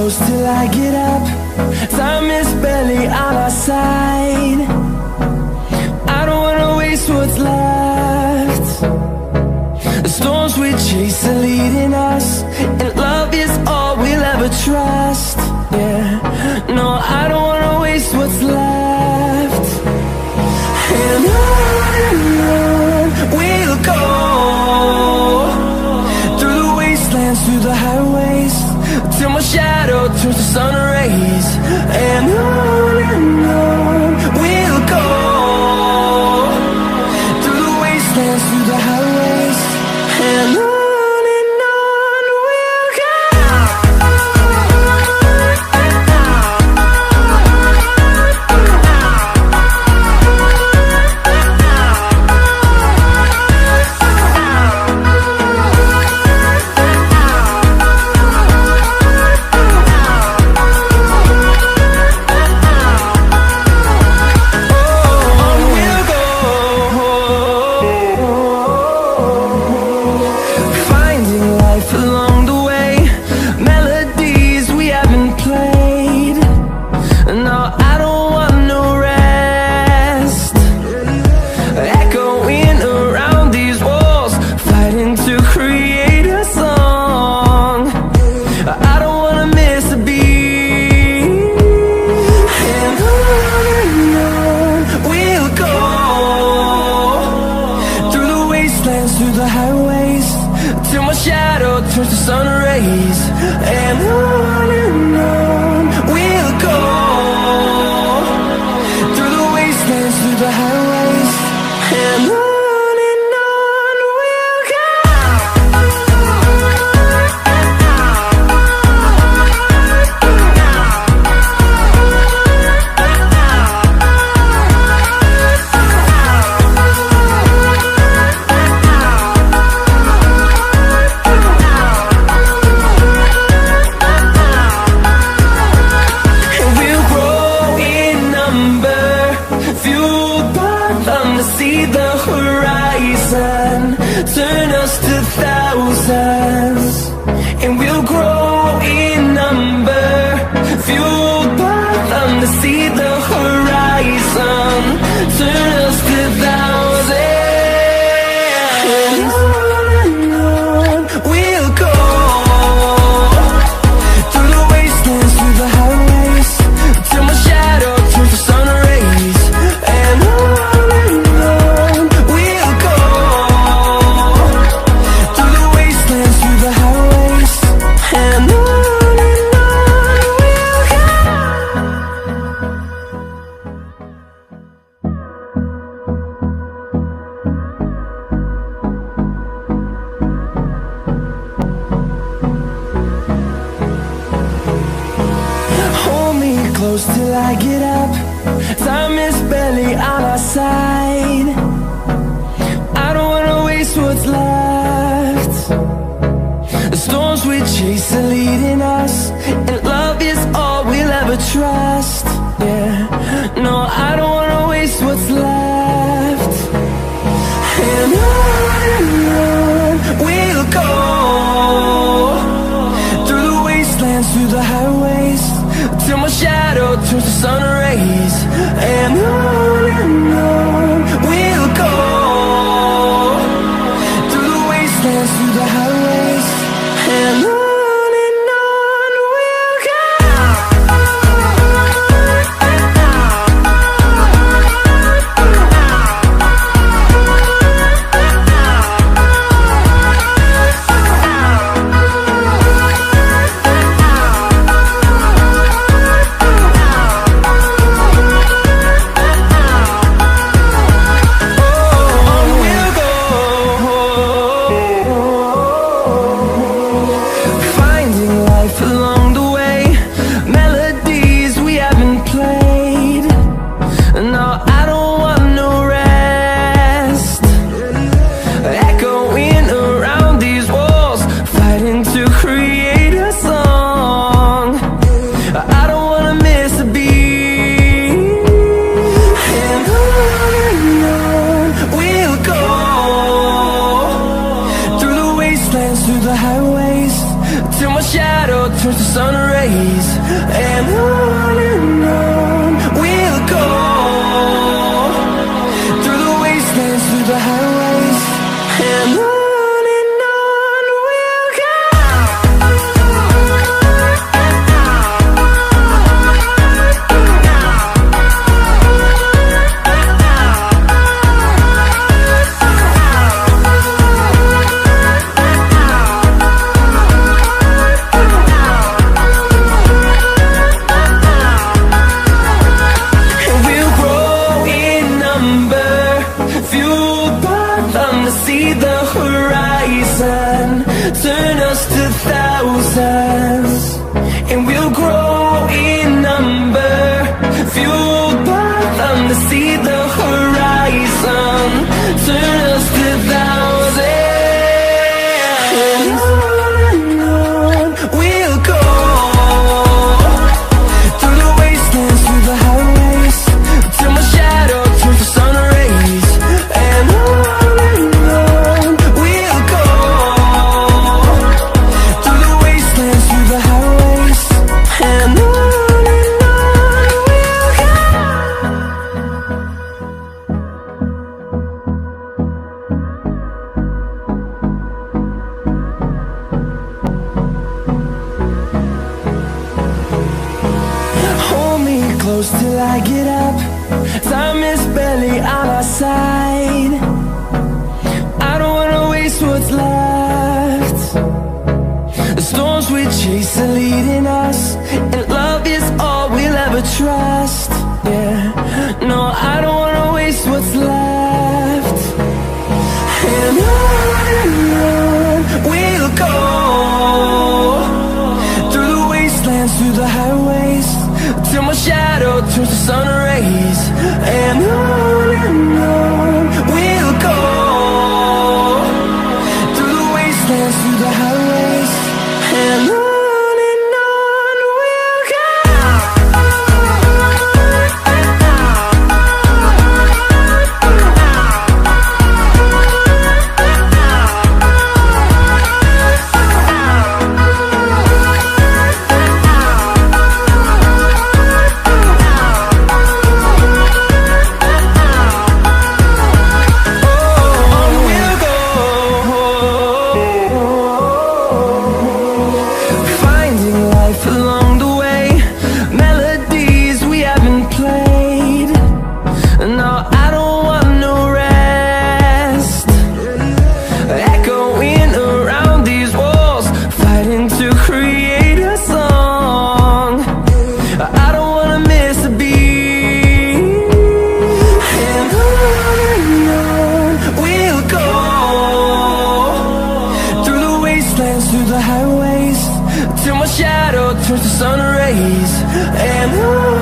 close till I get up. Time is barely on our side. I don't wanna waste what's left. The storms we chase are leading us, and love is all we'll ever trust. Yeah, no, I don't wanna waste what's left. And on we'll go, through the wastelands, through the highways, till my shadow turns to sun rays. And on we'll go, through the wastelands, through the highways, and on we'll go. Through the highways, till my shadow turns to sun rays. And on we'll go, through the wastelands, through the highways, and on we'll go. See the horizon, turn us to thousands, and we'll grow in number, fueled by them to see the horizon, turn us to thousands. And on we'll go, through the wastelands, through the highways, till my shadow turns to sun rays. And close till I get up. Time is barely on our side. I don't wanna waste what's left. The storms we chase are leading us, and love is all we'll ever trust. Yeah, no, I don't wanna waste what's left. And on we'll go, through the wastelands, through the highways, till my shadow turns to sun rays. And on we'll go, through the wastelands, through the highways, and on we'll go. turns to sun rays. And on we'll go, through the wastelands, through the highways. And on we'll go. See the horizon, turn us to thousands, and we'll grow in number, fueled by them to see the horizon, turn us to thousands. And on we'll go, through the wastelands, through the highways, till my shadow turns to sun rays. And on close till I get up. Time is barely on our side. I don't wanna waste what's left. The storms we chase are leading us, and love is all we'll ever trust. Yeah, no, I don't wanna waste what's left. And on we'll go, through the wastelands, through the highways, till my shadow turns to sun rays. And on we'll go, through the wastelands, through the highways. And on we'll go. Along the way, melodies we haven't played. No, I don't want no rest. Echoing around these walls, fighting to create a song. I don't wanna miss a beat. And on we'll go, through the wastelands, through the highways, till my shadow turns to sun rays. And on